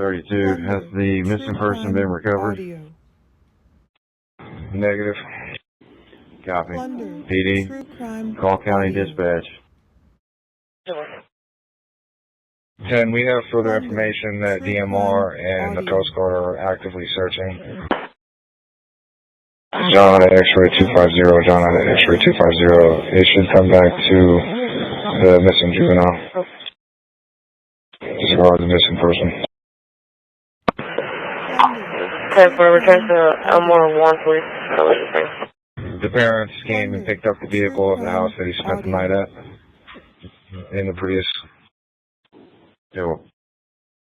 32. Plunder, Has the missing person been recovered? Audio. Negative. Copy. Plunder, PD, True Crime Call County Audio. Dispatch. 10, we have further Plunder, information that True DMR Crime and the Audio. Coast Guard are actively searching. John at X-ray 250, John at X-ray 250. It should come back to the missing juvenile. Disregard the missing person. Okay, for return to Elmore 1, please. The parents came and picked up the vehicle of the house that he spent the night at in the Prius. Yeah.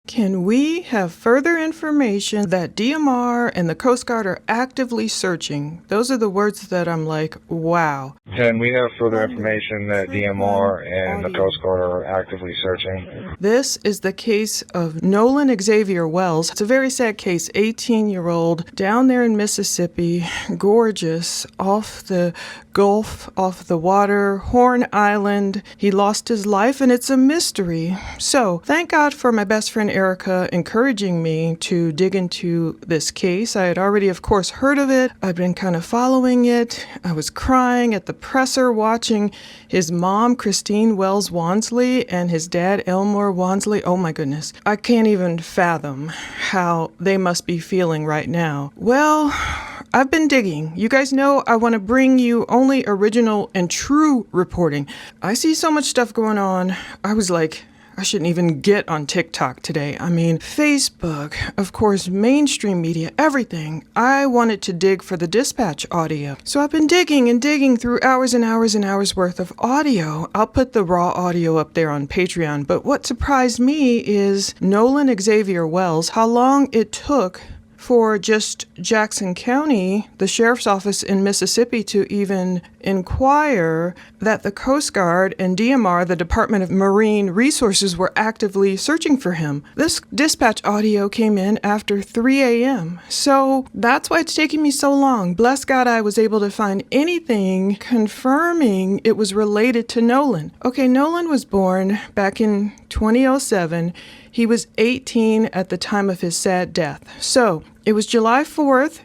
Can we have further information that DMR and the Coast Guard are actively searching? Those are the words that I'm like, wow. 10, we have further information that DMR and the Coast Guard are actively searching. This is the case of Nolan Xavier Wells. It's a very sad case, 18-year-old, down there in Mississippi, gorgeous, off the Gulf, off the water, Horn Island. He lost his life, and it's a mystery. So, thank God for my best friend Erica encouraging me to dig into this case. I had already, of course, heard of it. I've been kind of following it. I was crying at the presser watching his mom, Christine Wells Wansley, and his dad, Elmore Wansley. Oh my goodness. I can't even fathom how they must be feeling right now. Well, I've been digging. You guys know I want to bring you only original and true reporting. I see so much stuff going on. I was like, I shouldn't even get on TikTok today. I mean, Facebook, of course, mainstream media, everything. I wanted to dig for the dispatch audio. So I've been digging and digging through hours and hours and hours worth of audio. I'll put the raw audio up there on Patreon. But what surprised me is Nolan Xavier Wells, how long it took for just Jackson County, the sheriff's office in Mississippi, to even inquire that the Coast Guard and DMR, the Department of Marine Resources, were actively searching for him. This dispatch audio came in after 3 a.m. So that's why it's taking me so long. Bless God, I was able to find anything confirming it was related to Nolan. Okay, Nolan was born back in 2007. He was 18 at the time of his sad death. So it was July 4th,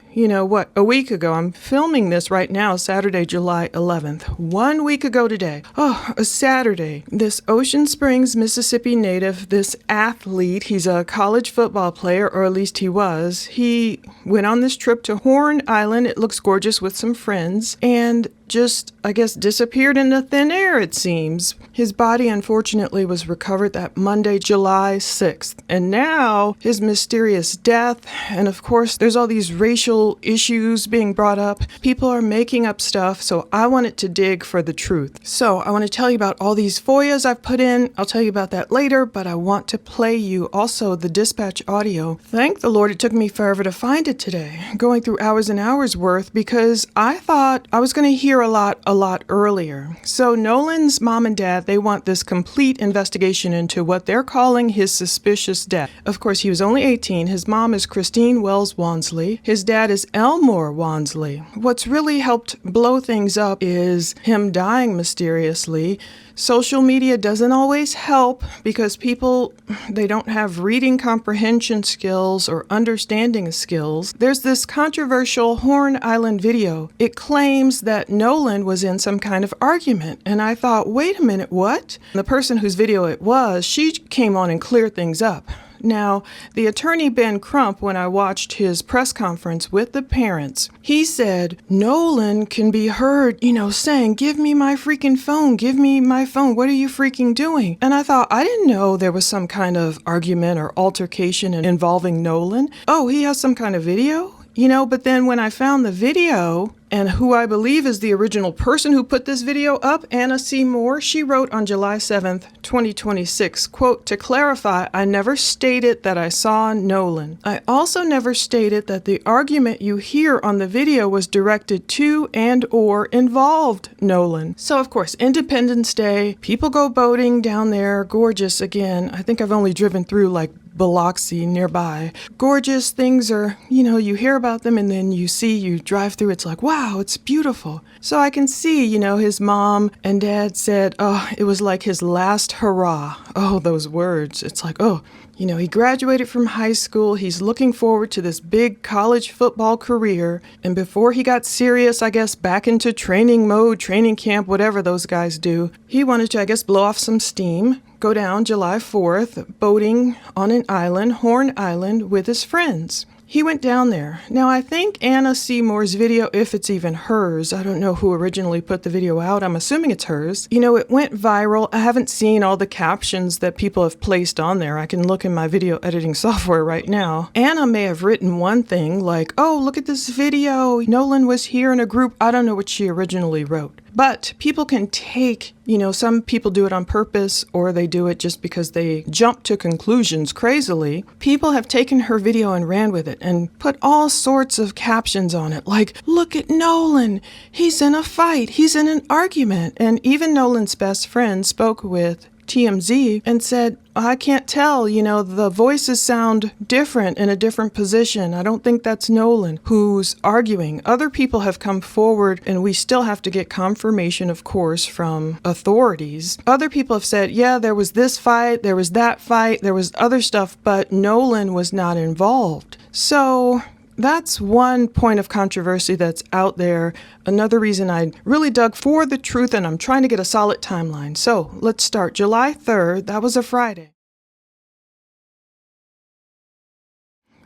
a week ago. I'm filming this right now, Saturday, July 11th. 1 week ago today. Oh, a Saturday. This Ocean Springs, Mississippi native, this athlete, he's a college football player, or at least he was. He went on this trip to Horn Island. It looks gorgeous, with some friends, and just, I guess, disappeared into thin air, it seems. His body, unfortunately, was recovered that Monday, July 6th. And now, his mysterious death, and of course, there's all these racial issues being brought up. People are making up stuff, so I wanted to dig for the truth. So I want to tell you about all these FOIAs I've put in. I'll tell you about that later, but I want to play you also the dispatch audio. Thank the Lord it took me forever to find it today, going through hours and hours worth, because I thought I was going to hear a lot earlier. So Nolan's mom and dad, they want this complete investigation into what they're calling his suspicious death. Of course, he was only 18. His mom is Christine Wells Wansley. His dad is Elmore Wansley. What's really helped blow things up is him dying mysteriously. Social media doesn't always help because people, they don't have reading comprehension skills or understanding skills. There's this controversial Horn Island video. It claims that Nolan was in some kind of argument. And I thought, wait a minute, what? The person whose video it was, she came on and cleared things up. Now, the attorney Ben Crump, when I watched his press conference with the parents, he said, Nolan can be heard, saying, give me my freaking phone, give me my phone, what are you freaking doing? And I thought, I didn't know there was some kind of argument or altercation involving Nolan. Oh, he has some kind of video? But then when I found the video, and who I believe is the original person who put this video up, Anna C. Moore, she wrote on July 7th, 2026, quote, to clarify, I never stated that I saw Nolan. I also never stated that the argument you hear on the video was directed to and or involved Nolan. So, of course, Independence Day, people go boating down there, gorgeous again. I think I've only driven through like Biloxi nearby. Gorgeous things are, you hear about them and then you drive through, it's like, wow, it's beautiful. So I can see, his mom and dad said, oh, it was like his last hurrah. Oh, those words. It's like, oh, he graduated from high school. He's looking forward to this big college football career. And before he got serious, I guess, back into training mode, training camp, whatever those guys do, he wanted to, I guess, blow off some steam, go down July 4th, boating on an island, Horn Island, with his friends. He went down there. Now, I think Anna Seymour's video, if it's even hers, I don't know who originally put the video out. I'm assuming it's hers. It went viral. I haven't seen all the captions that people have placed on there. I can look in my video editing software right now. Anna may have written one thing like, oh, look at this video. Nolan was here in a group. I don't know what she originally wrote. But people can take, some people do it on purpose or they do it just because they jump to conclusions crazily. People have taken her video and ran with it and put all sorts of captions on it, like, look at Nolan. He's in a fight. He's in an argument. And even Nolan's best friend spoke with TMZ and said, I can't tell, the voices sound different in a different position. I don't think that's Nolan who's arguing. Other people have come forward and we still have to get confirmation, of course, from authorities. Other people have said, yeah, there was this fight, there was that fight, there was other stuff, but Nolan was not involved. So that's one point of controversy that's out there. Another reason I really dug for the truth, and I'm trying to get a solid timeline. So let's start. July 3rd, that was a Friday.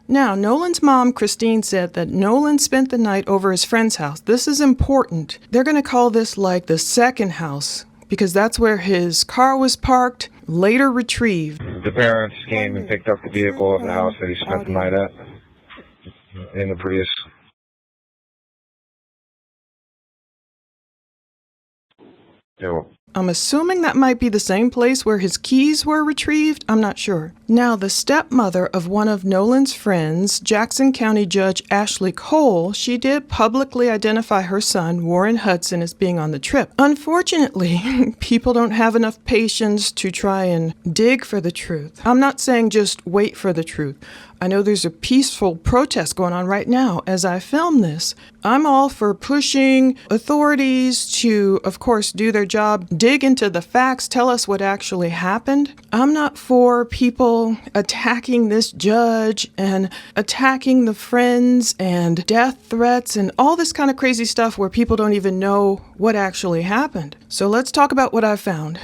Now, Nolan's mom, Christine, said that Nolan spent the night over his friend's house. This is important. They're going to call this like the second house, because that's where his car was parked, later retrieved. The parents came and picked up the vehicle of the house that he spent the night at in the Prius. Yeah. I'm assuming that might be the same place where his keys were retrieved. I'm not sure. Now, the stepmother of one of Nolan's friends, Jackson County Judge Ashley Cole, she did publicly identify her son, Warren Hudson, as being on the trip. Unfortunately, people don't have enough patience to try and dig for the truth. I'm not saying just wait for the truth. I know there's a peaceful protest going on right now as I film this. I'm all for pushing authorities to, of course, do their job, dig into the facts, tell us what actually happened. I'm not for people attacking this judge and attacking the friends and death threats and all this kind of crazy stuff where people don't even know what actually happened. So let's talk about what I found.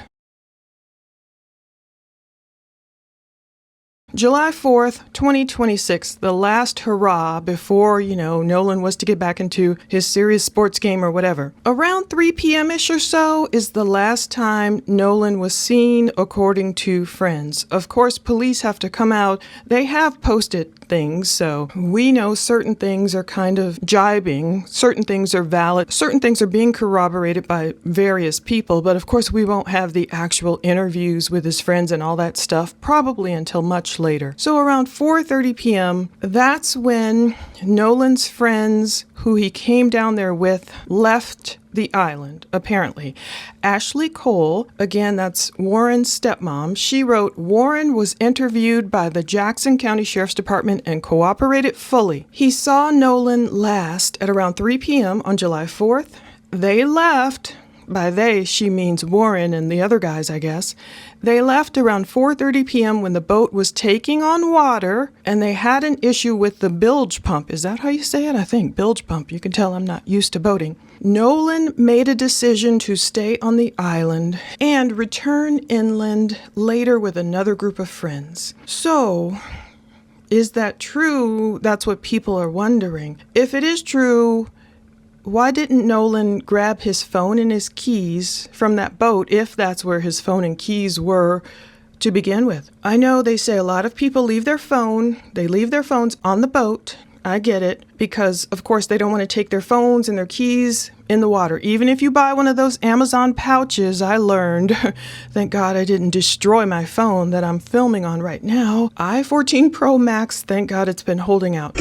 July 4th, 2026, the last hurrah before, Nolan was to get back into his serious sports game or whatever. Around 3 p.m.-ish or so is the last time Nolan was seen, according to friends. Of course, police have to come out. They have posted things, so we know certain things are kind of jibing, certain things are valid, certain things are being corroborated by various people, but of course we won't have the actual interviews with his friends and all that stuff probably until much later. So around 4:30 p.m., that's when Nolan's friends, who he came down there with, left the island, apparently. Ashley Cole, again, that's Warren's stepmom, she wrote, Warren was interviewed by the Jackson County Sheriff's Department and cooperated fully. He saw Nolan last at around 3 p.m. on July 4th. They left. By they, she means Warren and the other guys, I guess. They left around 4:30 p.m. when the boat was taking on water, and they had an issue with the bilge pump. Is that how you say it? I think bilge pump. You can tell I'm not used to boating. Nolan made a decision to stay on the island and return inland later with another group of friends. So, is that true? That's what people are wondering. If it is true, why didn't Nolan grab his phone and his keys from that boat if that's where his phone and keys were to begin with? I know they say a lot of people leave their phone, they leave their phones on the boat. I get it, because of course they don't want to take their phones and their keys in the water. Even if you buy one of those Amazon pouches, I learned, thank God I didn't destroy my phone that I'm filming on right now. i14 Pro Max, thank God it's been holding out.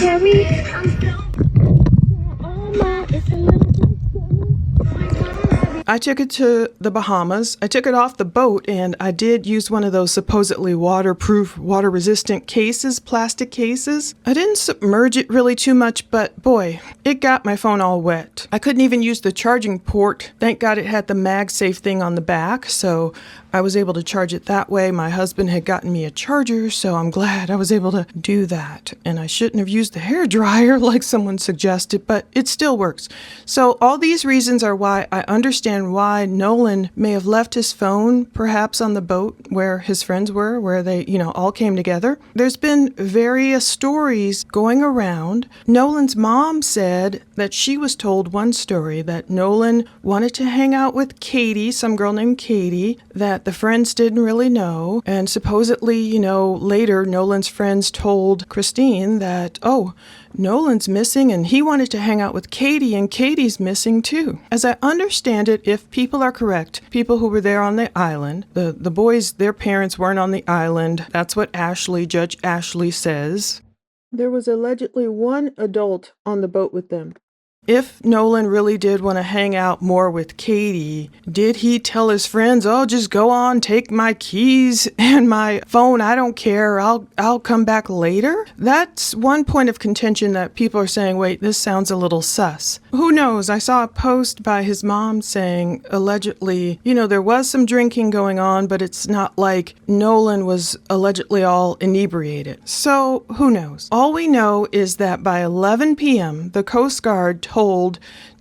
I took it to the Bahamas. I took it off the boat, and I did use one of those supposedly waterproof, water-resistant cases, plastic cases. I didn't submerge it really too much, but boy, it got my phone all wet. I couldn't even use the charging port. Thank God it had the MagSafe thing on the back, so I was able to charge it that way. My husband had gotten me a charger, so I'm glad I was able to do that. And I shouldn't have used the hairdryer like someone suggested, but it still works. So all these reasons are why I understand why Nolan may have left his phone perhaps on the boat where his friends were, where they, all came together. There's been various stories going around. Nolan's mom said that she was told one story that Nolan wanted to hang out with Katie, some girl named Katie, that the friends didn't really know. And supposedly, later Nolan's friends told Christine that, Nolan's missing and he wanted to hang out with Katie and Katie's missing too. As I understand it, if people are correct, people who were there on the island, the boys, their parents weren't on the island. That's what Judge Ashley says. There was allegedly one adult on the boat with them. If Nolan really did want to hang out more with Katie, did he tell his friends, just go on, take my keys and my phone, I don't care, I'll come back later? That's one point of contention that people are saying, wait, this sounds a little sus. Who knows? I saw a post by his mom saying, allegedly, there was some drinking going on, but it's not like Nolan was allegedly all inebriated. So who knows? All we know is that by 11 p.m., the Coast Guard told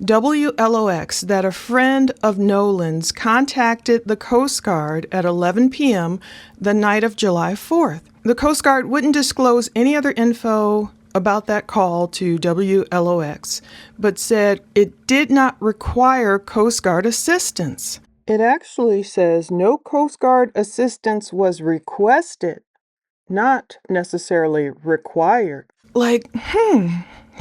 WLOX that a friend of Nolan's contacted the Coast Guard at 11 p.m. the night of July 4th. The Coast Guard wouldn't disclose any other info about that call to WLOX, but said it did not require Coast Guard assistance. It actually says no Coast Guard assistance was requested, not necessarily required.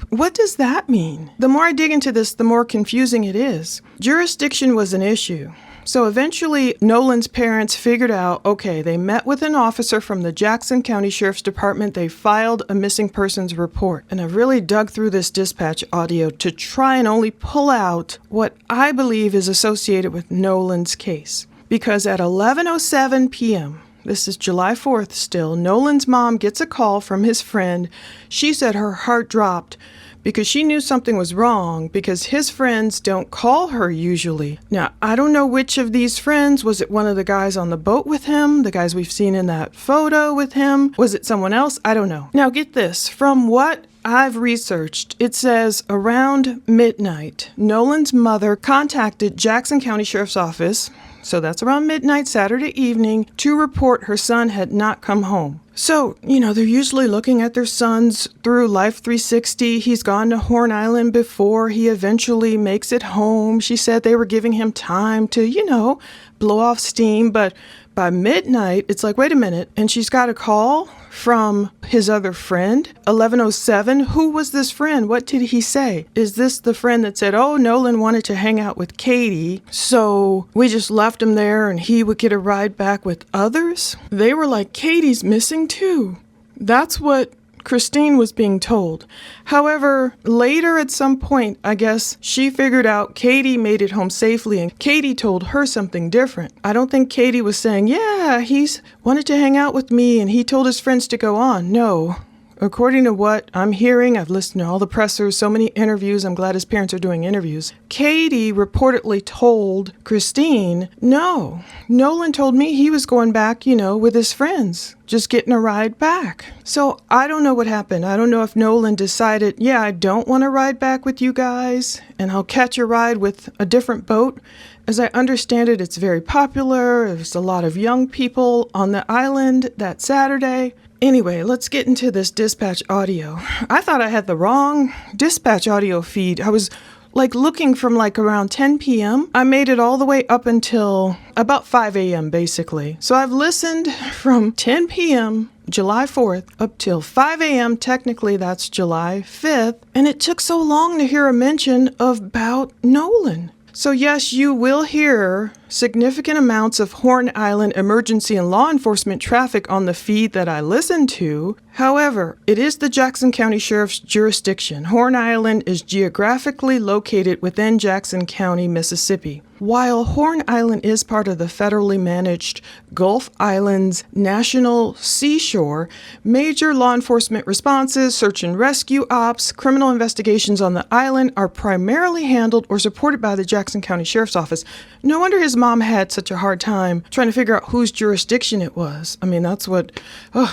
What does that mean? The more I dig into this, the more confusing it is. Jurisdiction was an issue. So eventually, Nolan's parents figured out, they met with an officer from the Jackson County Sheriff's Department. They filed a missing persons report. And I've really dug through this dispatch audio to try and only pull out what I believe is associated with Nolan's case. Because at 11:07 p.m., this is July 4th still, Nolan's mom gets a call from his friend. She said her heart dropped because she knew something was wrong because his friends don't call her usually. Now, I don't know which of these friends. Was it one of the guys on the boat with him? The guys we've seen in that photo with him? Was it someone else? I don't know. Now, get this. From what I've researched, it says around midnight, Nolan's mother contacted Jackson County Sheriff's Office, so that's around midnight Saturday evening, to report her son had not come home. So, they're usually looking at their sons through Life 360. He's gone to Horn Island before he eventually makes it home. She said they were giving him time to, blow off steam. But by midnight, it's like, wait a minute. And she's got a call from his other friend, 11:07. Who was this friend? What did he say? Is this the friend that said, Nolan wanted to hang out with Katie, so we just left him there and he would get a ride back with others? They were like, Katie's missing too. That's what Christine was being told. However, later at some point, I guess, she figured out Katie made it home safely and Katie told her something different. I don't think Katie was saying, he's wanted to hang out with me and he told his friends to go on. No. According to what I'm hearing, I've listened to all the pressers, so many interviews. I'm glad his parents are doing interviews. Katie reportedly told Christine, no, Nolan told me he was going back, with his friends, just getting a ride back. So I don't know what happened. I don't know if Nolan decided, I don't want to ride back with you guys, and I'll catch a ride with a different boat. As I understand it, it's very popular. There's a lot of young people on the island that Saturday. Anyway, let's get into this dispatch audio. I thought I had the wrong dispatch audio feed. I was looking from around 10 p.m. I made it all the way up until about 5 a.m. basically. So I've listened from 10 p.m. July 4th up till 5 a.m. Technically, that's July 5th. And it took so long to hear a mention about Nolan. So yes, you will hear significant amounts of Horn Island emergency and law enforcement traffic on the feed that I listen to. However, it is the Jackson County Sheriff's jurisdiction. Horn Island is geographically located within Jackson County, Mississippi. While Horn Island is part of the federally managed Gulf Islands National Seashore, major law enforcement responses, search and rescue ops, criminal investigations on the island are primarily handled or supported by the Jackson County Sheriff's Office. No wonder his mom had such a hard time trying to figure out whose jurisdiction it was. I mean, that's what,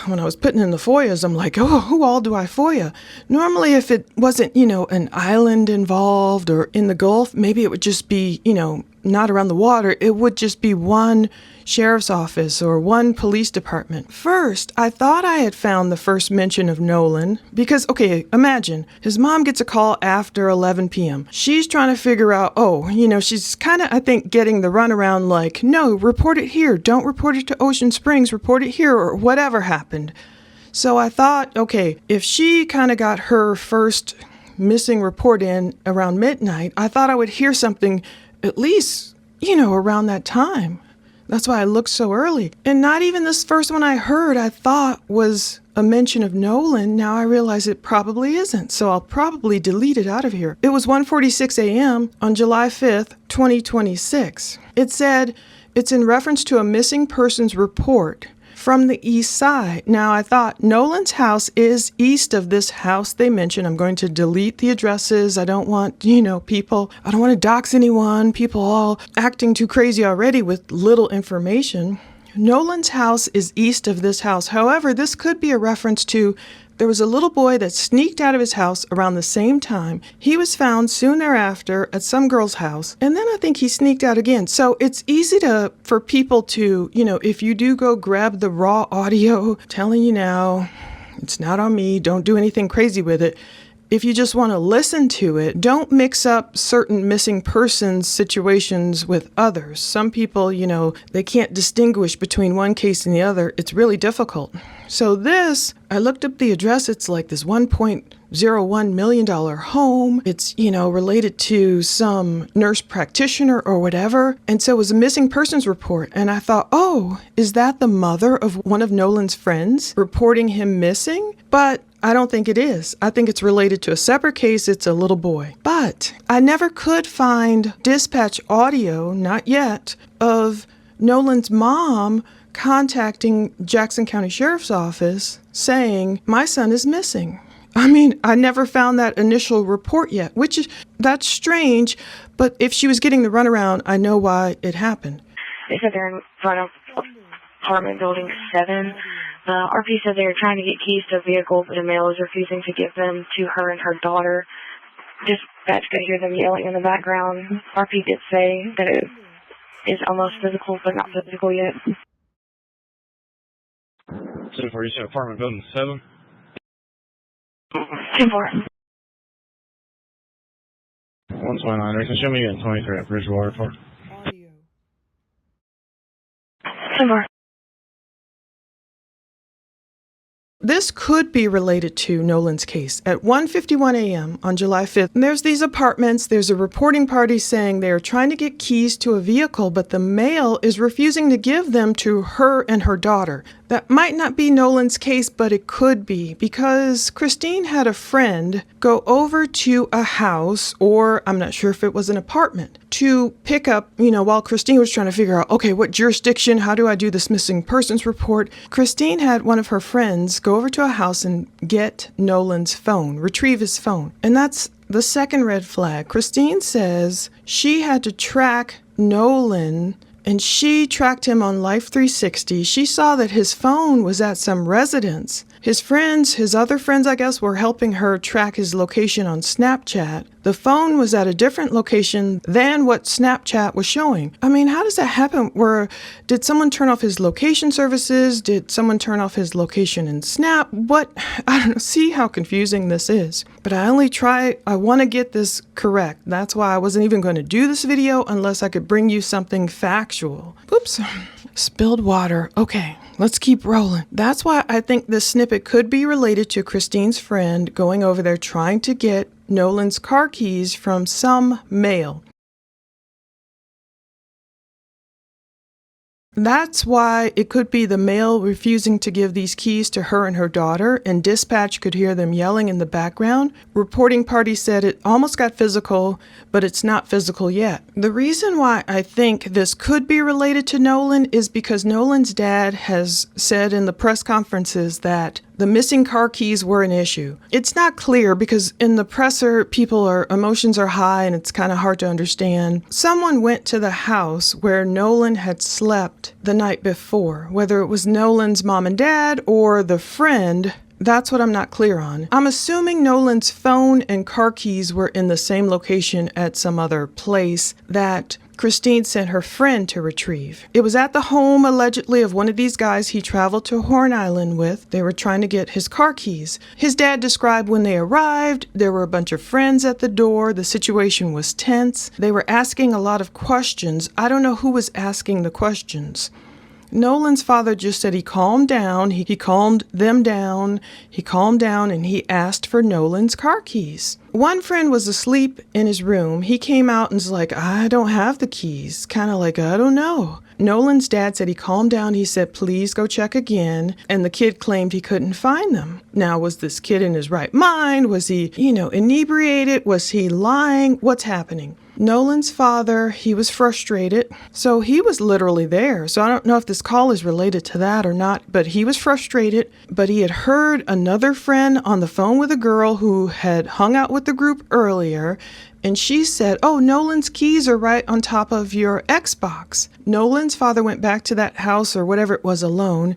when I was putting in the FOIAs, I'm like, who all do I FOIA? Normally, if it wasn't, an island involved or in the Gulf, maybe it would just be, not around the water. It would just be one sheriff's office or one police department. First, I thought I had found the first mention of Nolan because, imagine his mom gets a call after 11 p.m. She's trying to figure out, she's kind of, I think, getting the runaround like, no, report it here. Don't report it to Ocean Springs. Report it here or whatever happened. So I thought, if she kind of got her first missing report in around midnight, I thought I would hear something at least, around that time. That's why I looked so early. And not even this first one I heard, I thought was a mention of Nolan. Now I realize it probably isn't, so I'll probably delete it out of here. It was 1:46 a.m. on July 5th, 2026. It said it's in reference to a missing persons report from the east side. Now, I thought Nolan's house is east of this house they mentioned. I'm going to delete the addresses. I don't want, people, I don't want to dox anyone, people all acting too crazy already with little information. Nolan's house is east of this house. However, this could be a reference to there was a little boy that sneaked out of his house around the same time. He was found soon thereafter at some girl's house, and then I think he sneaked out again. So it's easy for people to, if you do go grab the raw audio, telling you now, it's not on me, don't do anything crazy with it. If you just want to listen to it, don't mix up certain missing persons situations with others. Some people, they can't distinguish between one case and the other. It's really difficult. So I looked up the address. It's like this $1.01 million home. It's, related to some nurse practitioner or whatever. And so it was a missing persons report. And I thought, is that the mother of one of Nolan's friends reporting him missing? But I don't think it is. I think it's related to a separate case. It's a little boy. But I never could find dispatch audio, not yet, of Nolan's mom contacting Jackson County Sheriff's Office saying, my son is missing. I mean, I never found that initial report yet, that's strange. But if she was getting the runaround, I know why it happened. They said they're in front of apartment building 7. RP said they were trying to get keys to a vehicle, but a male is refusing to give them to her and her daughter. Dispatch could hear them yelling in the background. RP did say that it is almost physical, but not physical yet. So far, you said apartment building 7? 10-4. 129. Can show me at 23 at Bridgewater Park. 10-4. This could be related to Nolan's case. At 1:51 a.m. on July 5th, there's these apartments. There's a reporting party saying they are trying to get keys to a vehicle, but the male is refusing to give them to her and her daughter. That might not be Nolan's case, but it could be because Christine had a friend go over to a house, or I'm not sure if it was an apartment, to pick up, while Christine was trying to figure out, what jurisdiction, how do I do this missing persons report? Christine had one of her friends go over to a house and get Nolan's phone, retrieve his phone. And that's the second red flag. Christine says she had to track Nolan, and she tracked him on Life 360. She saw that his phone was at some residence. His other friends, I guess, were helping her track his location on Snapchat. The phone was at a different location than what Snapchat was showing. I mean, how does that happen? Did someone turn off his location services? Did someone turn off his location in Snap? I don't know. See how confusing this is. But I want to get this correct. That's why I wasn't even going to do this video unless I could bring you something factual. Oops. Spilled water. Okay, let's keep rolling. That's why I think this snippet could be related to Christine's friend going over there trying to get Nolan's car keys from some male. That's why it could be the male refusing to give these keys to her and her daughter, and dispatch could hear them yelling in the background. Reporting party said it almost got physical, but it's not physical yet. The reason why I think this could be related to Nolan is because Nolan's dad has said in the press conferences that the missing car keys were an issue. It's not clear because in the presser, emotions are high and it's kind of hard to understand. Someone went to the house where Nolan had slept the night before, whether it was Nolan's mom and dad or the friend. That's what I'm not clear on. I'm assuming Nolan's phone and car keys were in the same location at some other place that Christine sent her friend to retrieve. It was at the home, allegedly, of one of these guys he traveled to Horn Island with. They were trying to get his car keys. His dad described when they arrived, there were a bunch of friends at the door. The situation was tense. They were asking a lot of questions. I don't know who was asking the questions. Nolan's father just said he calmed down, he calmed them down, he calmed down, and he asked for Nolan's car keys. One friend was asleep in his room. He came out and was like, I don't have the keys. Kind of like, I don't know. Nolan's dad said he calmed down. He said, please go check again. And the kid claimed he couldn't find them. Now, was this kid in his right mind? Was he, inebriated? Was he lying? What's happening? Nolan's father, he was frustrated. So he was literally there. So I don't know if this call is related to that or not, but he was frustrated. But he had heard another friend on the phone with a girl who had hung out with the group earlier. And she said, oh, Nolan's keys are right on top of your Xbox. Nolan's father went back to that house or whatever it was alone.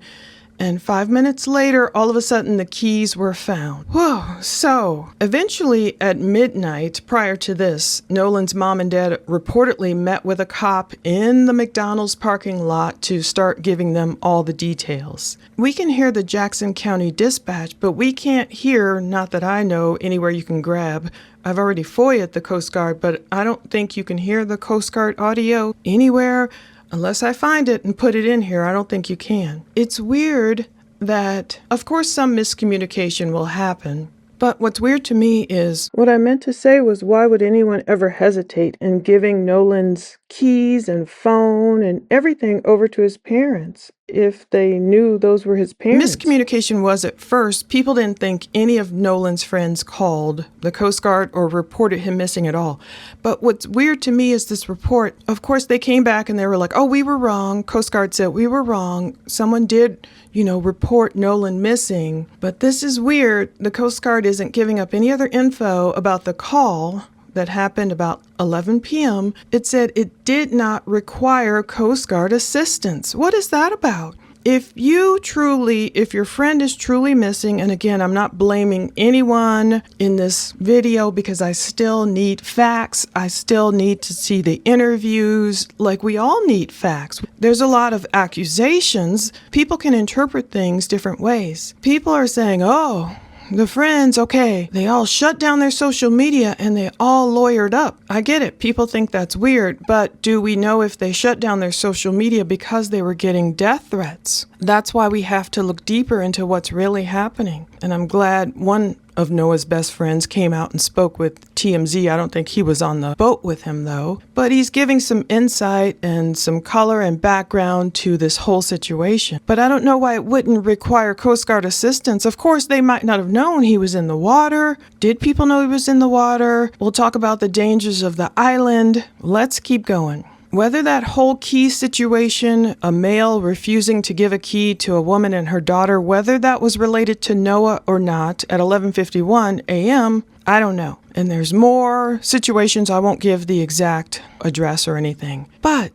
And 5 minutes later, all of a sudden, the keys were found. Whoa. So eventually at midnight, prior to this, Nolan's mom and dad reportedly met with a cop in the McDonald's parking lot to start giving them all the details. We can hear the Jackson County Dispatch, but we can't hear, not that I know, anywhere you can grab. I've already FOIA'd the Coast Guard, but I don't think you can hear the Coast Guard audio anywhere. Unless I find it and put it in here, I don't think you can. It's weird that, of course, some miscommunication will happen. But what's weird to me is, what I meant to say was, why would anyone ever hesitate in giving Nolan's keys and phone and everything over to his parents if they knew those were his parents? Miscommunication was at first. People didn't think any of Nolan's friends called the Coast Guard or reported him missing at all. But what's weird to me is this report. Of course, they came back and they were like, oh, we were wrong. Coast Guard said we were wrong. Someone did, report Nolan missing. But this is weird. The Coast Guard isn't giving up any other info about the call that happened about 11 p.m. It said it did not require Coast Guard assistance. What is that about? If your friend is truly missing, and again, I'm not blaming anyone in this video because I still need facts. I still need to see the interviews. Like, we all need facts. There's a lot of accusations. People can interpret things different ways. People are saying, oh, the friends, okay, they all shut down their social media and they all lawyered up. I get it. People think that's weird, but do we know if they shut down their social media because they were getting death threats? That's why we have to look deeper into what's really happening. And I'm glad one of Noah's best friends came out and spoke with TMZ. I don't think he was on the boat with him, though. But he's giving some insight and some color and background to this whole situation. But I don't know why it wouldn't require Coast Guard assistance. Of course, they might not have known he was in the water. Did people know he was in the water? We'll talk about the dangers of the island. Let's keep going. Whether that whole key situation, a male refusing to give a key to a woman and her daughter, whether that was related to Noah or not at 11:51 a.m., I don't know. And there's more situations. I won't give the exact address or anything. But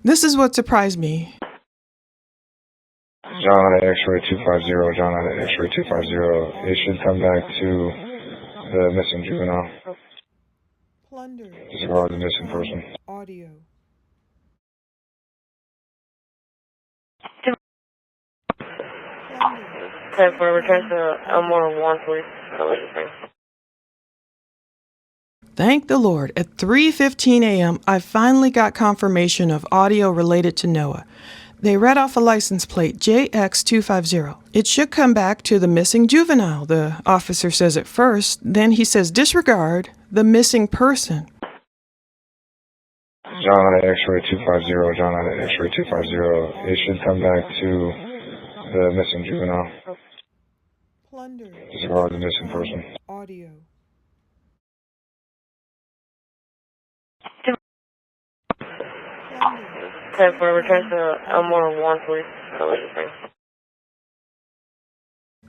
this is what surprised me. John at X-ray 250, John at X-ray 250. It should come back to the missing juvenile. Plunder. Disregard the missing person. Audio. For return to Elmore 1, please. Thank the Lord. At 3:15 a.m., I finally got confirmation of audio related to Noah. They read off a license plate, JX250. It should come back to the missing juvenile, the officer says at first. Then he says disregard the missing person. John at X-ray 250, John at X-ray 250. It should come back to the missing juvenile. Plunder. Disregard the missing person. Audio. Okay, for return to Elmore 1, please.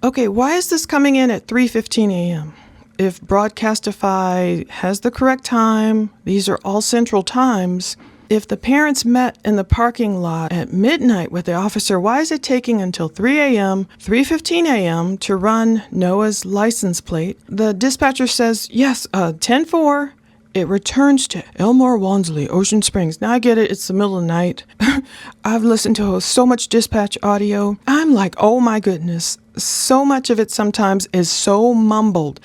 Okay, why is this coming in at 3:15 a.m.? If Broadcastify has the correct time, these are all central times. If the parents met in the parking lot at midnight with the officer, why is it taking until 3 a.m., 3:15 a.m. to run Noah's license plate? The dispatcher says, yes, 10-4. It returns to Elmore Wansley, Ocean Springs. Now I get it, it's the middle of the night. I've listened to so much dispatch audio. I'm like, oh my goodness. So much of it sometimes is so mumbled.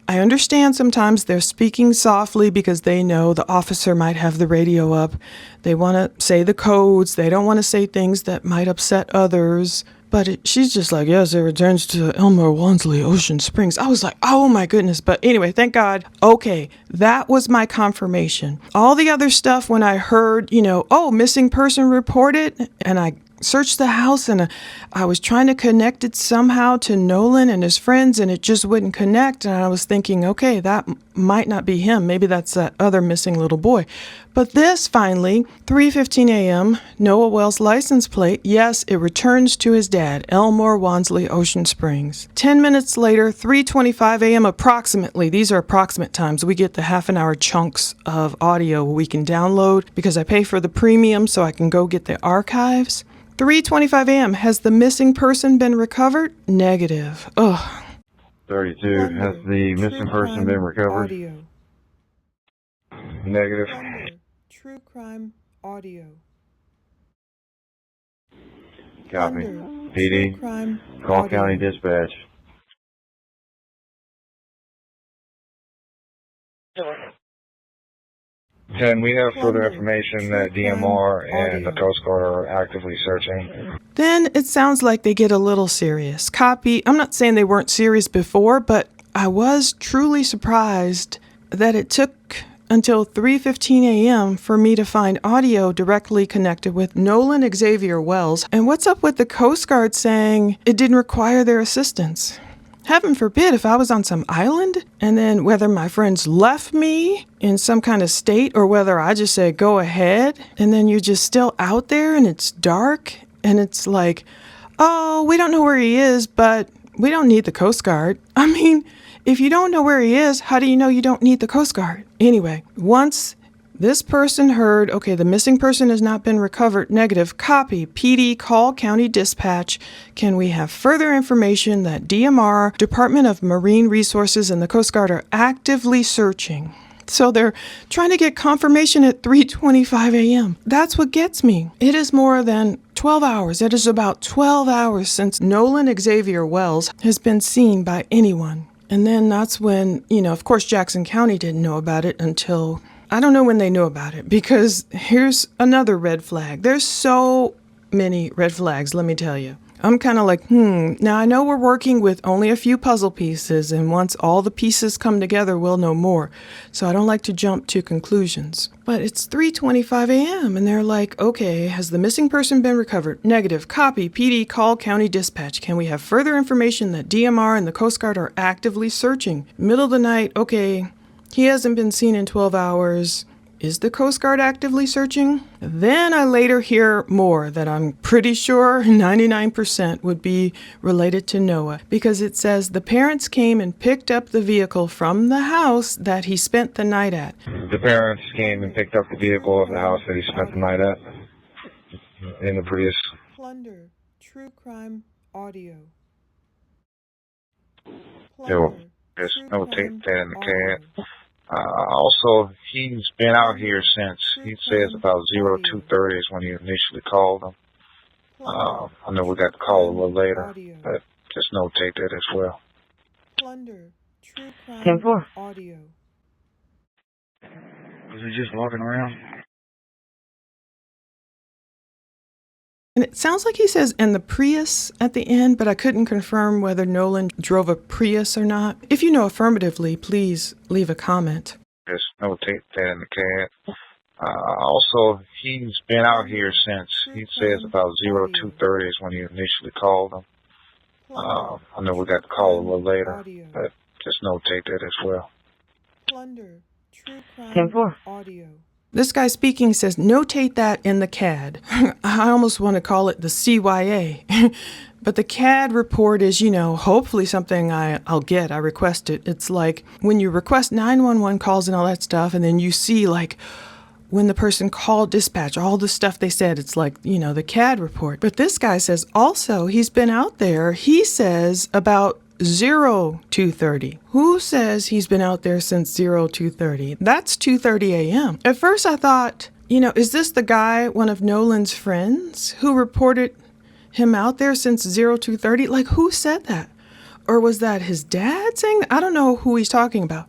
I understand sometimes they're speaking softly because they know the officer might have the radio up. They want to say the codes. They don't want to say things that might upset others. But she's just like, yes, it returns to Elmore Wansley, Ocean Springs. I was like, oh my goodness. But anyway, thank God. Okay, that was my confirmation. All the other stuff when I heard, missing person reported, and I searched the house and I was trying to connect it somehow to Nolan and his friends, and it just wouldn't connect. And I was thinking, okay, that might not be him. Maybe that's that other missing little boy. But this finally, 3:15 a.m., Noah Wells license plate. Yes, it returns to his dad, Elmore Wansley, Ocean Springs. 10 minutes later, 3:25 a.m. approximately. These are approximate times. We get the half-an-hour chunks of audio we can download because I pay for the premium so I can go get the archives. 3:25 a.m. Has the missing person been recovered? Negative. Ugh. 32. Has the missing person been recovered? Audio. Negative. True crime audio. Copy. True PD. crime Call audio. County Dispatch. And we have further information that DMR and the Coast Guard are actively searching. Then it sounds like they get a little serious. Copy. I'm not saying they weren't serious before, but I was truly surprised that it took until 3:15 a.m. for me to find audio directly connected with Nolan Xavier Wells. And what's up with the Coast Guard saying it didn't require their assistance? Heaven forbid if I was on some island and then whether my friends left me in some kind of state or whether I just said go ahead and then you're just still out there and it's dark and it's like, oh, we don't know where he is, but we don't need the Coast Guard. I mean, if you don't know where he is, how do you know you don't need the Coast Guard? Anyway, once this person heard, okay, the missing person has not been recovered, negative, copy, PD, call County Dispatch. Can we have further information that DMR, Department of Marine Resources, and the Coast Guard are actively searching? So they're trying to get confirmation at 3:25 a.m. That's what gets me. It is more than 12 hours. It is about 12 hours since Nolan Xavier Wells has been seen by anyone. And then that's when, of course, Jackson County didn't know about it until, I don't know when they knew about it, because here's another red flag. There's so many red flags, let me tell you. I'm kind of like, now I know we're working with only a few puzzle pieces, and once all the pieces come together, we'll know more. So I don't like to jump to conclusions. But it's 3:25 a.m., and they're like, okay, has the missing person been recovered? Negative. Copy. PD, call County Dispatch. Can we have further information that DMR and the Coast Guard are actively searching? Middle of the night, okay, he hasn't been seen in 12 hours. Is the Coast Guard actively searching? Then I later hear more that I'm pretty sure 99% would be related to Noah, because it says the parents came and picked up the vehicle from the house that he spent the night at. The parents came and picked up the vehicle of the house that he spent the night at in the Prius. Plunder, true crime audio. There's no tape that in the cab. Also, he's been out here since, he says about 02:30 is when he initially called him. I know we got the call a little later, but just notate that as well. Plunder, true crime audio. Was he just walking around? And it sounds like he says, and the Prius at the end, but I couldn't confirm whether Nolan drove a Prius or not. If you know affirmatively, please leave a comment. Just notate that in the cab. Also, he's been out here since, he says, about 02:30 is when you initially called him. I know we got the call a little later, but just notate that as well. Plunder, true crime 10-4. audio. This guy speaking says, notate that in the CAD. I almost want to call it the CYA. But the CAD report is, hopefully something I'll get. I request it. It's like when you request 911 calls and all that stuff, and then you see like when the person called dispatch, all the stuff they said, it's like, the CAD report. But this guy says also he's been out there, he says, about 02:30. Who says he's been out there since 02:30? That's 2:30 a.m. At first I thought, is this the guy, one of Nolan's friends, who reported him out there since 02:30? Like, who said that? Or was that his dad saying that? I don't know who he's talking about.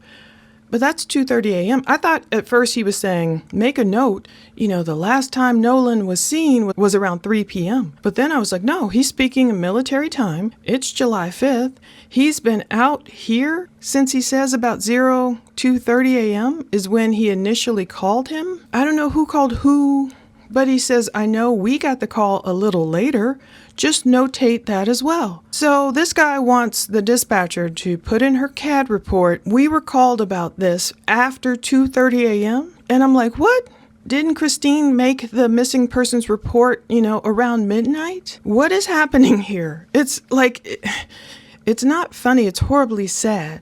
But that's 2:30 a.m. I thought at first he was saying, make a note, the last time Nolan was seen was around 3 p.m. But then I was like, no, he's speaking in military time. It's July 5th. He's been out here since he says about 02:30 a.m. is when he initially called him. I don't know who called who, but he says, I know we got the call a little later. Just notate that as well. So this guy wants the dispatcher to put in her CAD report. We were called about this after 2:30 a.m. And I'm like, what? Didn't Christine make the missing persons report, around midnight? What is happening here? It's like, it's not funny. It's horribly sad.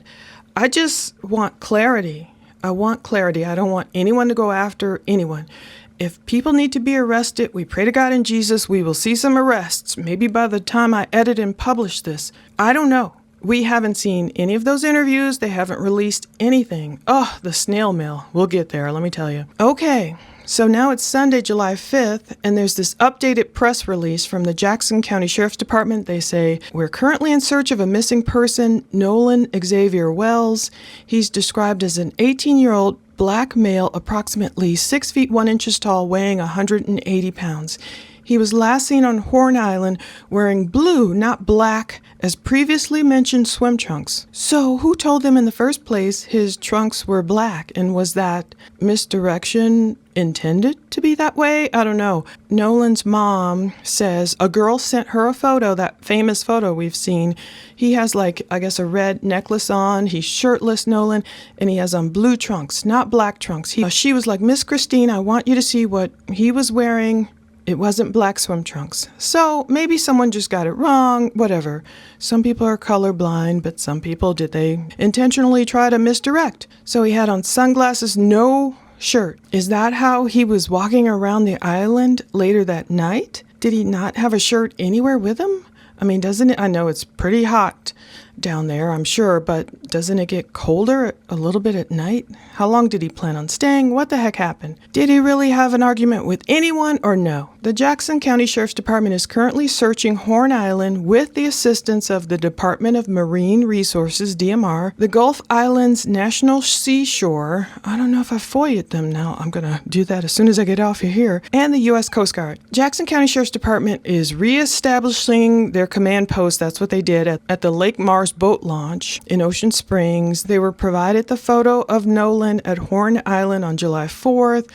I just want clarity. I want clarity. I don't want anyone to go after anyone. If people need to be arrested, we pray to God in Jesus, we will see some arrests. Maybe by the time I edit and publish this. I don't know. We haven't seen any of those interviews. They haven't released anything. Oh, the snail mail. We'll get there, let me tell you. Okay, so now it's Sunday, July 5th, and there's this updated press release from the Jackson County Sheriff's Department. They say, we're currently in search of a missing person, Nolan Xavier Wells. He's described as an 18-year-old black male, approximately 6 feet 1 inches tall, weighing 180 pounds. He was last seen on Horn Island wearing blue, not black, as previously mentioned swim trunks. So who told them in the first place his trunks were black? And was that misdirection intended to be that way? I don't know. Nolan's mom says a girl sent her a photo, that famous photo we've seen. He has a red necklace on. He's shirtless, Nolan, and he has on blue trunks, not black trunks. She was like, Miss Christine, I want you to see what he was wearing. It wasn't black swim trunks. So maybe someone just got it wrong, whatever. Some people are colorblind, but some people, did they intentionally try to misdirect? So he had on sunglasses, no shirt. Is that how he was walking around the island later that night? Did he not have a shirt anywhere with him? I mean, doesn't it? I know it's pretty hot down there, I'm sure, but doesn't it get colder a little bit at night? How long did he plan on staying? What the heck happened? Did he really have an argument with anyone or no? The Jackson County Sheriff's Department is currently searching Horn Island with the assistance of the Department of Marine Resources, DMR, the Gulf Islands National Seashore. I don't know if I FOIA'd them now. I'm going to do that as soon as I get off of here. And the U.S. Coast Guard. Jackson County Sheriff's Department is reestablishing their command post. That's what they did at the Lake Mars boat launch in Ocean Springs. They were provided the photo of Nolan at Horn Island on July 4th.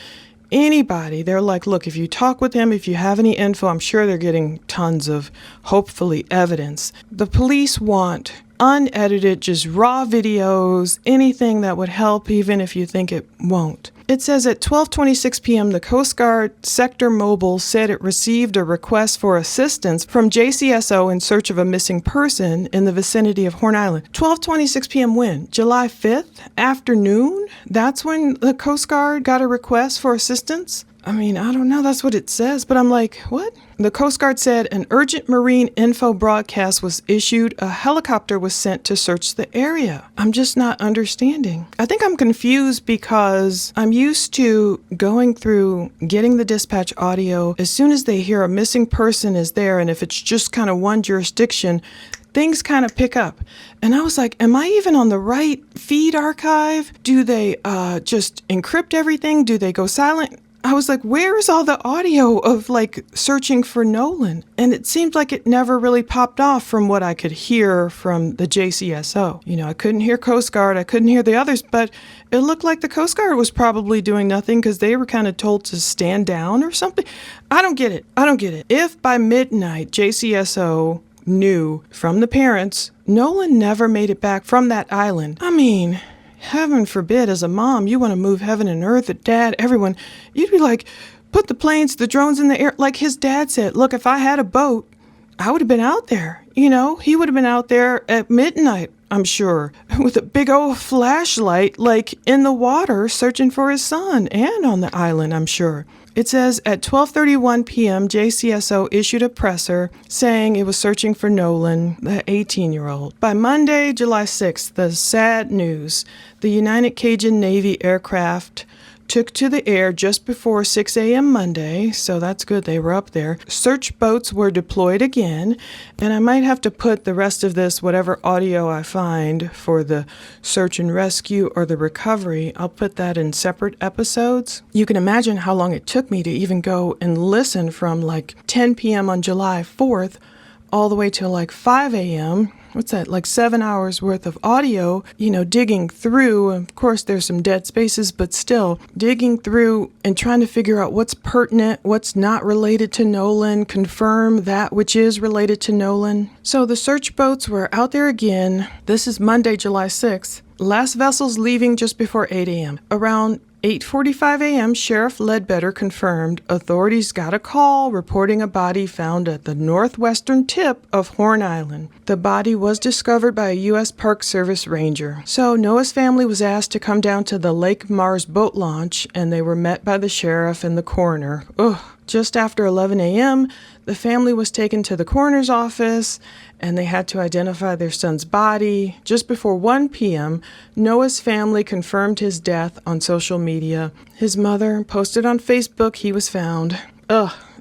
Anybody, they're like, look, if you talk with him, if you have any info, I'm sure they're getting tons of, hopefully, evidence. The police want unedited, just raw videos, anything that would help, even if you think it won't. It says at 12:26 p.m., the Coast Guard Sector Mobile said it received a request for assistance from JCSO in search of a missing person in the vicinity of Horn Island. 12:26 p.m. when? July 5th? Afternoon? That's when the Coast Guard got a request for assistance? I mean, I don't know. That's what it says. But I'm like, what? The Coast Guard said an urgent marine info broadcast was issued. A helicopter was sent to search the area. I'm just not understanding. I think I'm confused because I'm used to going through getting the dispatch audio. As soon as they hear a missing person is there, and if it's just kind of one jurisdiction, things kind of pick up. And I was like, am I even on the right feed archive? Do they just encrypt everything? Do they go silent? I was like, where is all the audio of like searching for Nolan? And it seemed like it never really popped off from what I could hear from the JCSO. You know, I couldn't hear Coast Guard, I couldn't hear the others, but it looked like the Coast Guard was probably doing nothing because they were kind of told to stand down or something. I don't get it. If by midnight JCSO knew from the parents, Nolan never made it back from that island. I mean, heaven forbid, as a mom, you want to move heaven and earth, a dad, everyone. You'd be like, put the planes, the drones in the air. Like his dad said, look, if I had a boat, I would have been out there. You know, he would have been out there at midnight, I'm sure, with a big old flashlight, like in the water, searching for his son, and on the island, I'm sure. It says at 12:31 p.m., JCSO issued a presser saying it was searching for Nolan, the 18-year-old. By Monday, July 6th, the sad news: the United Cajun Navy aircraft took to the air just before 6 a.m. Monday, so that's good, they were up there. Search boats were deployed again, and I might have to put the rest of this, whatever audio I find for the search and rescue or the recovery, I'll put that in separate episodes. You can imagine how long it took me to even go and listen from like 10 p.m. on July 4th all the way till like 5 a.m., what's that, like 7 hours worth of audio, you know, digging through. Of course, there's some dead spaces, but still digging through and trying to figure out what's pertinent, what's not related to Nolan, confirm that which is related to Nolan. So the search boats were out there again. This is Monday, July 6th. Last vessels leaving just before 8 a.m. Around 8:45 a.m., Sheriff Ledbetter confirmed authorities got a call reporting a body found at the northwestern tip of Horn Island. The body was discovered by a U.S. Park Service ranger. So Noah's family was asked to come down to the Lake Mars boat launch, and they were met by the sheriff and the coroner. Just after 11 a.m., the family was taken to the coroner's office, and they had to identify their son's body. Just before 1 p.m., Noah's family confirmed his death on social media. His mother posted on Facebook he was found.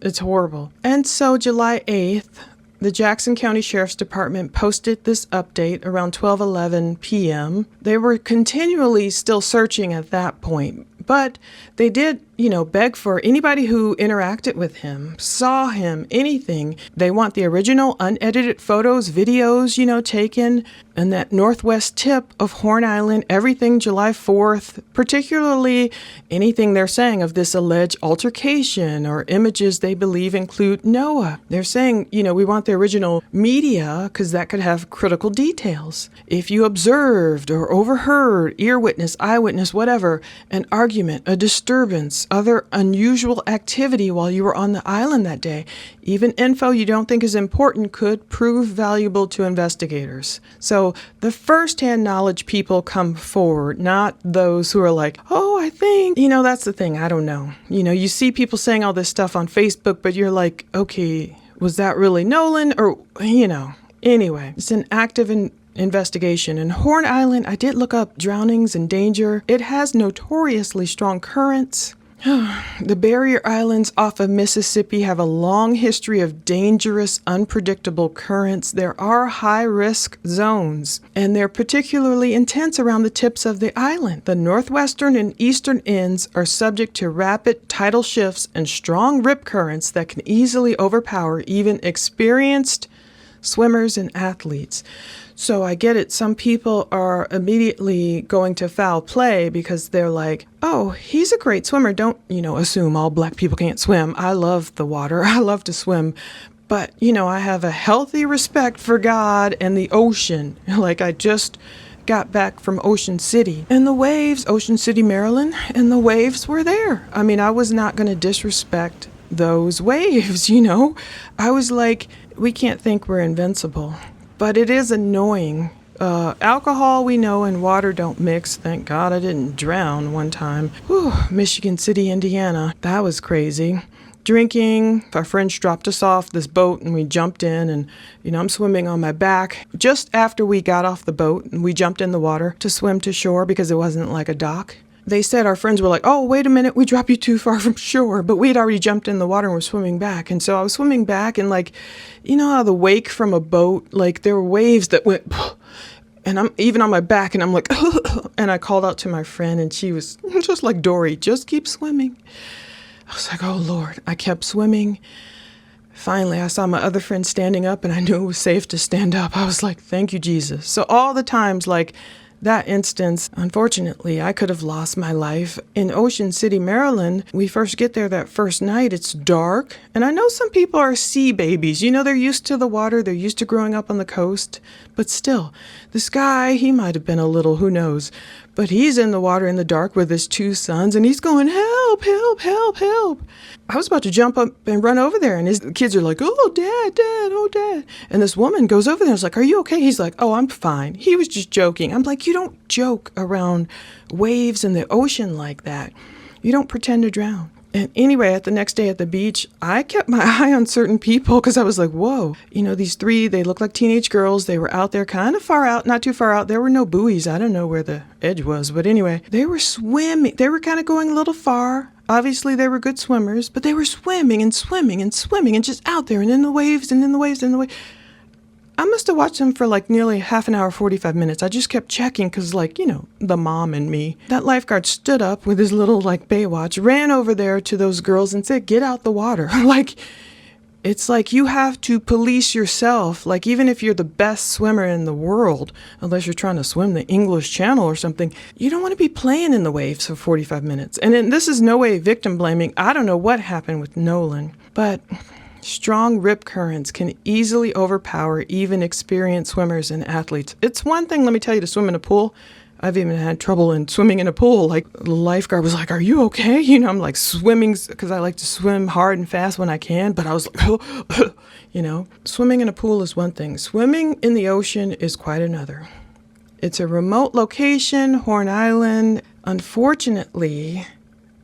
It's horrible. And so July 8th, the Jackson County Sheriff's Department posted this update around 12:11 p.m. They were continually still searching at that point, but they did, beg for anybody who interacted with him, saw him, anything. They want the original unedited photos, videos, taken, and that northwest tip of Horn Island, everything July 4th, particularly anything they're saying of this alleged altercation or images they believe include Noah. They're saying, we want the original media because that could have critical details. If you observed or overheard, ear witness, eyewitness, whatever, an argument, a disturbance, other unusual activity while you were on the island that day, even info you don't think is important could prove valuable to investigators. So the first-hand knowledge people come forward, not those who are like, I think, that's the thing, I don't know. You see people saying all this stuff on Facebook, but you're like, okay, was that really Nolan? Or, anyway, it's an active investigation. In Horn Island, I did look up drownings and danger. It has notoriously strong currents. The barrier islands off of Mississippi have a long history of dangerous, unpredictable currents. There are high-risk zones, and they're particularly intense around the tips of the island. The northwestern and eastern ends are subject to rapid tidal shifts and strong rip currents that can easily overpower even experienced swimmers and athletes. So I get it. Some people are immediately going to foul play because they're like, he's a great swimmer. Don't, assume all black people can't swim. I love the water. I love to swim. But, I have a healthy respect for God and the ocean. Like I just got back from Ocean City and the waves, Ocean City, Maryland, and the waves were there. I mean, I was not going to disrespect those waves, I was like, we can't think we're invincible. But it is annoying. Alcohol, we know, and water don't mix. Thank God I didn't drown one time. Michigan City, Indiana. That was crazy. Drinking. Our friends dropped us off this boat and we jumped in and, I'm swimming on my back. Just after we got off the boat and we jumped in the water to swim to shore because it wasn't like a dock. They said our friends were like, wait a minute, we dropped you too far from shore. But we'd already jumped in the water and were swimming back. And so I was swimming back and how the wake from a boat, there were waves that went, and I'm even on my back and I'm like, and I called out to my friend and she was just like, Dory, just keep swimming. I was like, oh, Lord. I kept swimming. Finally, I saw my other friend standing up, and I knew it was safe to stand up. I was like, thank you, Jesus. So all the times, like that instance, unfortunately, I could have lost my life. In Ocean City, Maryland, we first get there that first night. It's dark. And I know some people are sea babies. You know, they're used to the water. They're used to growing up on the coast. But still, this guy, he might have been a little, who knows. But he's in the water in the dark with his two sons, and he's going, help, help, help, help. I was about to jump up and run over there, and his kids are like, oh, Dad, Dad, oh, Dad. And this woman goes over there and is like, are you okay? He's like, oh, I'm fine. He was just joking. I'm like, you don't joke around waves in the ocean like that. You don't pretend to drown. And anyway, at the next day at the beach, I kept my eye on certain people because I was like, whoa, you know, these three, they look like teenage girls. They were out there kind of far out, not too far out. There were no buoys. I don't know where the edge was. But anyway, they were swimming. They were kind of going a little far. Obviously, they were good swimmers, but they were swimming and swimming and swimming and just out there and in the waves and in the waves and in the waves. I must have watched them for like nearly half an hour, 45 minutes. I just kept checking because, like, you know, the mom and me. That lifeguard stood up with his little, like, Baywatch, ran over there to those girls and said, get out the water. Like, it's like you have to police yourself. Like, even if you're the best swimmer in the world, unless you're trying to swim the English Channel or something, you don't want to be playing in the waves for 45 minutes. And then, this is no way victim blaming. I don't know what happened with Nolan, but strong rip currents can easily overpower even experienced swimmers and athletes. It's one thing, let me tell you, to swim in a pool. I've even had trouble in swimming in a pool. Like, the lifeguard was like, are you okay? You know, I'm like swimming because I like to swim hard and fast when I can. But I was like, you know, swimming in a pool is one thing. Swimming in the ocean is quite another. It's a remote location, Horn Island. Unfortunately,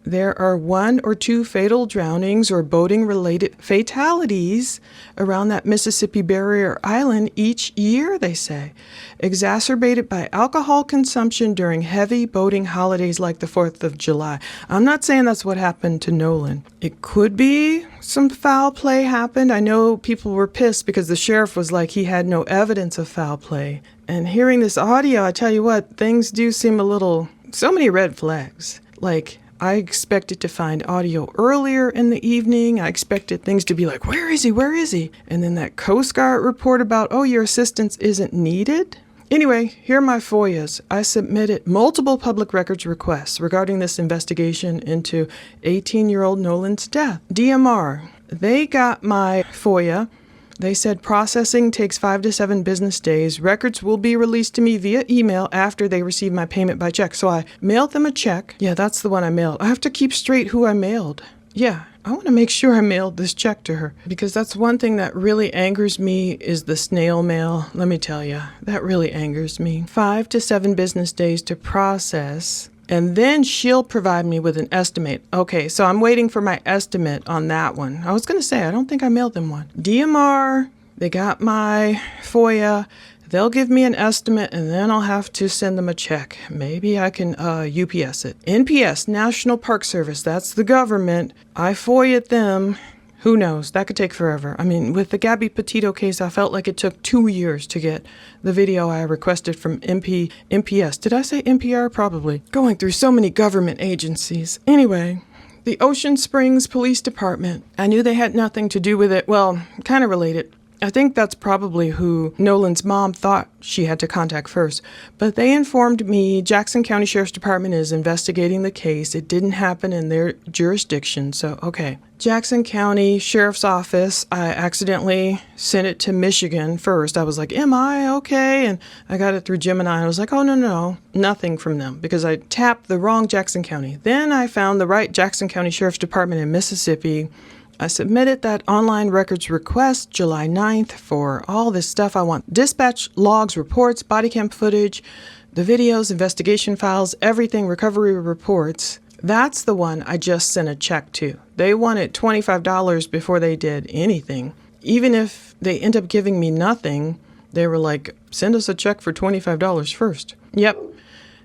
there are 1 or 2 fatal drownings or boating-related fatalities around that Mississippi barrier island each year, they say, exacerbated by alcohol consumption during heavy boating holidays like the 4th of July. I'm not saying that's what happened to Nolan. It could be some foul play happened. I know people were pissed because the sheriff was like he had no evidence of foul play. And hearing this audio, I tell you what, things do seem a little, so many red flags. Like, I expected to find audio earlier in the evening. I expected things to be like, where is he? Where is he? And then that Coast Guard report about, oh, your assistance isn't needed. Anyway, here are my FOIAs. I submitted multiple public records requests regarding this investigation into 18-year-old Nolan's death. DMR, they got my FOIA. They said processing takes 5 to 7 business days. Records will be released to me via email after they receive my payment by check. So I mailed them a check. Yeah, that's the one I mailed. I have to keep straight who I mailed. Yeah, I want to make sure I mailed this check to her because that's one thing that really angers me is the snail mail. Let me tell you, that really angers me. 5 to 7 business days to process. And then she'll provide me with an estimate. Okay, so I'm waiting for my estimate on that one. I was going to say, I don't think I mailed them one. DMR, they got my FOIA. They'll give me an estimate, and then I'll have to send them a check. Maybe I can UPS it. NPS, National Park Service, that's the government. I FOIA'd them. Who knows? That could take forever. I mean, with the Gabby Petito case, I felt like it took 2 years to get the video I requested from NPS. Did I say NPR? Probably. Going through so many government agencies. Anyway, the Ocean Springs Police Department. I knew they had nothing to do with it. Well, kind of related. I think that's probably who Nolan's mom thought she had to contact first. But they informed me Jackson County Sheriff's Department is investigating the case. It didn't happen in their jurisdiction, so okay. Jackson County Sheriff's Office, I accidentally sent it to Michigan first. I was like, am I okay? And I got it through Gemini. I was like, oh, no, nothing from them because I tapped the wrong Jackson County. Then I found the right Jackson County Sheriff's Department in Mississippi. I submitted that online records request July 9th for all this stuff I want. Dispatch logs, reports, body cam footage, the videos, investigation files, everything, recovery reports. That's the one I just sent a check to. They wanted $25 before they did anything. Even if they end up giving me nothing, they were like, send us a check for $25 first. Yep.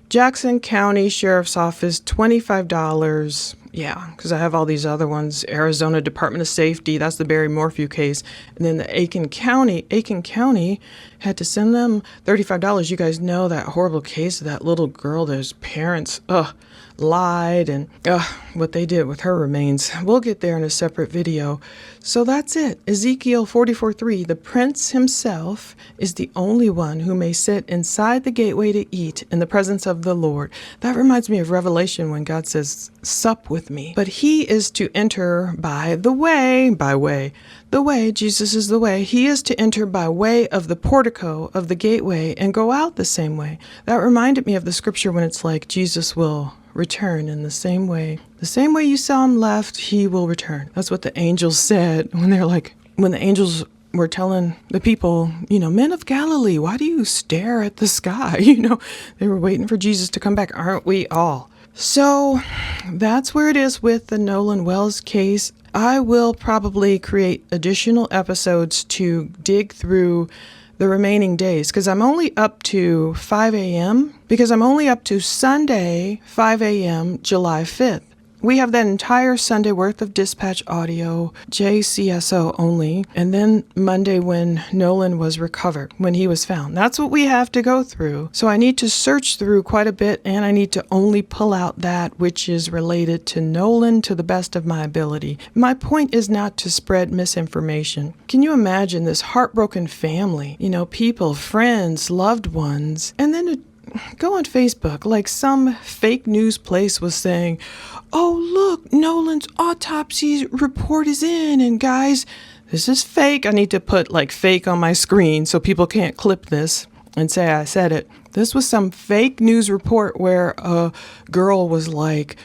Jackson County Sheriff's Office, $25. Yeah, because I have all these other ones. Arizona Department of Safety, that's the Barry Morphew case. And then the Aiken County had to send them $35. You guys know that horrible case of that little girl, those parents, lied, and what they did with her remains. We'll get there in a separate video. So that's it. Ezekiel 44:3, the prince himself is the only one who may sit inside the gateway to eat in the presence of the Lord. That reminds me of Revelation when God says, sup with me. But he is to enter by the way, Jesus is the way. He is to enter by way of the portico of the gateway and go out the same way. That reminded me of the scripture when it's like Jesus will return in the same way. The same way you saw him left, he will return. That's what the angels said when the angels were telling the people, men of Galilee, why do you stare at the sky? They were waiting for Jesus to come back. Aren't we all? So that's where it is with the Nolan Wells case. I will probably create additional episodes to dig through the remaining days, because I'm only up to 5 a.m., because I'm only up to Sunday, 5 a.m., July 5th. We have that entire Sunday worth of dispatch audio, JCSO only, and then Monday when Nolan was recovered, when he was found. That's what we have to go through. So I need to search through quite a bit, and I need to only pull out that which is related to Nolan to the best of my ability. My point is not to spread misinformation. Can you imagine this heartbroken family, people, friends, loved ones, and then go on Facebook, like some fake news place was saying, oh, look, Nolan's autopsy report is in, and guys, this is fake. I need to put fake on my screen so people can't clip this and say I said it. This was some fake news report where a girl was like,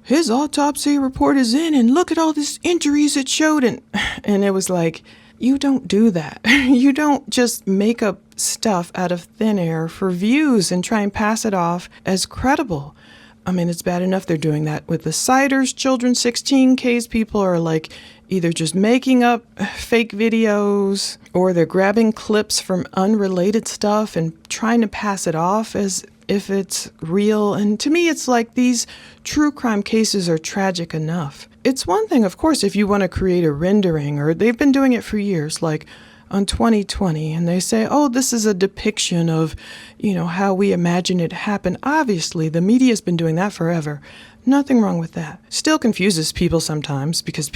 his autopsy report is in, and look at all these injuries it showed, and it was like, you don't do that. You don't just make up stuff out of thin air for views and try and pass it off as credible. I mean, it's bad enough they're doing that with the Siders Children 16 case. People are either just making up fake videos or they're grabbing clips from unrelated stuff and trying to pass it off as if it's real. And to me, it's like these true crime cases are tragic enough. It's one thing, of course, if you want to create a rendering, or they've been doing it for years, like on 2020, and they say, oh, this is a depiction of, how we imagine it happened. Obviously, the media's been doing that forever. Nothing wrong with that. Still confuses people sometimes because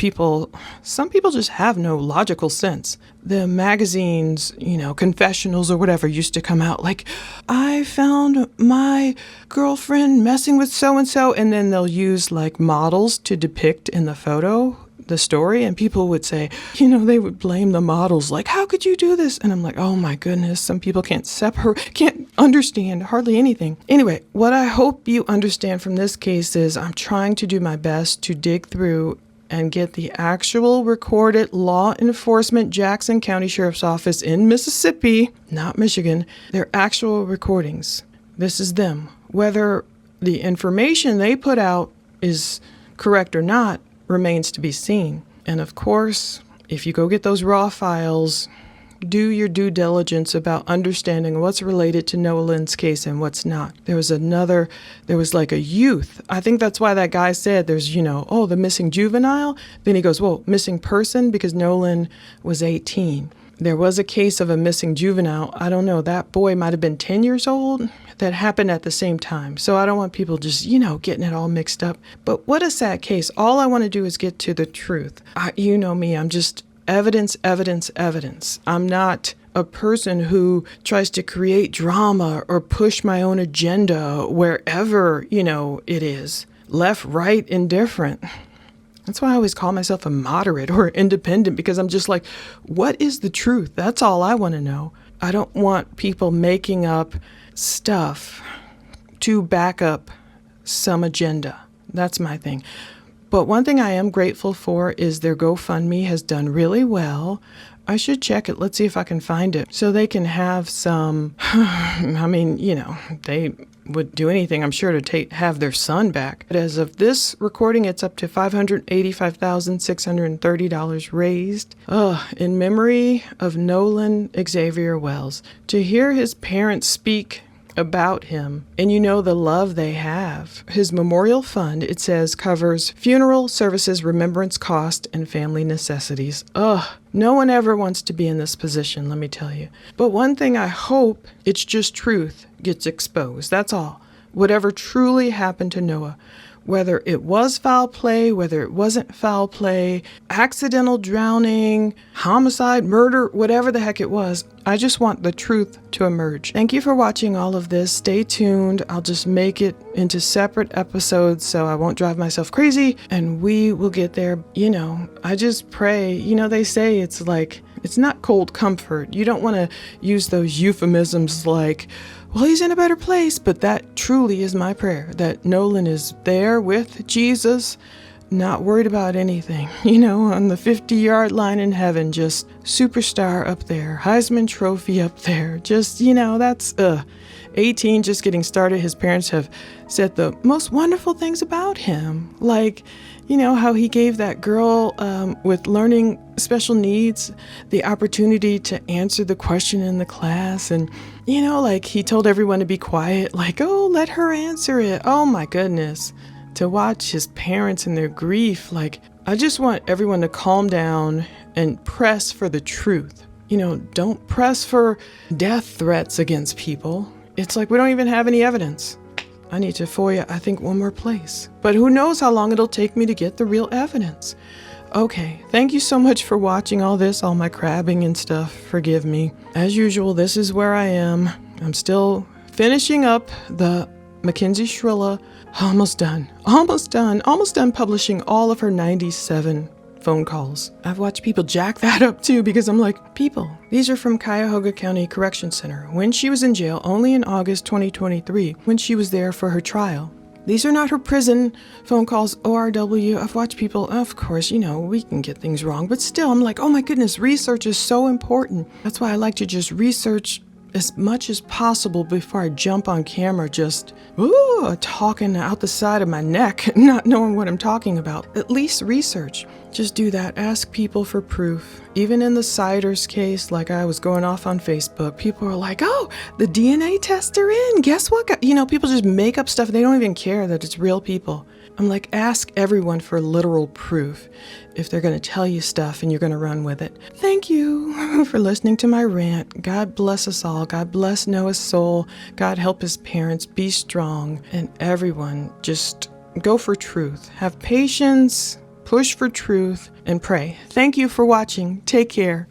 some people just have no logical sense. The magazines, confessionals or whatever used to come out like, I found my girlfriend messing with so-and-so, and then they'll use models to depict in the photo the story, and people would say, they would blame the models, how could you do this? And I'm like, oh my goodness, some people can't understand hardly anything. Anyway, what I hope you understand from this case is I'm trying to do my best to dig through and get the actual recorded law enforcement Jackson County Sheriff's Office in Mississippi, not Michigan, their actual recordings. This is them. Whether the information they put out is correct or not remains to be seen. And of course, if you go get those raw files, do your due diligence about understanding what's related to Nolan's case and what's not. There was a youth. I think that's why that guy said there's, the missing juvenile. Then he goes, well, missing person, because Nolan was 18. There was a case of a missing juvenile. I don't know, that boy might have been 10 years old. That happened at the same time. So I don't want people just, getting it all mixed up. But what a sad case. All I want to do is get to the truth. You know me, I'm just evidence. I'm not a person who tries to create drama or push my own agenda wherever, it is. Left, right, indifferent. That's why I always call myself a moderate or independent, because I'm just like, what is the truth? That's all I want to know. I don't want people making up stuff to back up some agenda. That's my thing. But one thing I am grateful for is their GoFundMe has done really well. I should check it. Let's see if I can find it. So they can have some, they would do anything, I'm sure, to have their son back. But as of this recording, it's up to $585,630 raised in memory of Nolan Xavier Wells. To hear his parents speak about him, and you know the love they have. His memorial fund, it says, covers funeral services, remembrance cost, and family necessities. Ugh, no one ever wants to be in this position, let me tell you. But one thing I hope, it's just truth gets exposed. That's all. Whatever truly happened to Noah, whether it was foul play, whether it wasn't foul play, accidental drowning, homicide, murder, whatever the heck it was, I just want the truth to emerge. Thank you for watching all of this. Stay tuned. I'll just make it into separate episodes so I won't drive myself crazy, and we will get there. You know, I just pray. You know, they say it's like, it's not cold comfort. You don't want to use those euphemisms like, well, he's in a better place, but that truly is my prayer, that Nolan is there with Jesus, not worried about anything, you know, on the 50-yard line in heaven, just superstar up there, Heisman Trophy up there, just, you know, that's, 18, just getting started. His parents have said the most wonderful things about him, like, you know, how he gave that girl with learning special needs the opportunity to answer the question in the class. And, you know, like he told everyone to be quiet, like, oh, let her answer it. Oh, my goodness. To watch his parents and their grief, like, I just want everyone to calm down and press for the truth. You know, don't press for death threats against people. It's like we don't even have any evidence. I need to FOIA, I think, one more place. But who knows how long it'll take me to get the real evidence. Okay, thank you so much for watching all this, all my crabbing and stuff. Forgive me. As usual, this is where I am. I'm still finishing up the Mackenzie Shrilla. Almost done publishing all of her 97 phone calls. I've watched people jack that up too, because I'm like, people, these are from Cuyahoga County Correction Center when she was in jail only in August 2023 when she was there for her trial. These are not her prison phone calls, ORW. I've watched people, of course, you know, we can get things wrong, but still, I'm like, oh my goodness, research is so important. That's why I like to just research as much as possible before I jump on camera, just talking out the side of my neck, not knowing what I'm talking about. At least research. Just do that. Ask people for proof. Even in the Siders case, like I was going off on Facebook, people are like, oh, the DNA tests are in. Guess what? You know, people just make up stuff. They don't even care that it's real people. I'm like, ask everyone for literal proof if they're going to tell you stuff and you're going to run with it. Thank you for listening to my rant. God bless us all. God bless Noah's soul. God help his parents. Be strong. And everyone, just go for truth. Have patience, push for truth, and pray. Thank you for watching. Take care.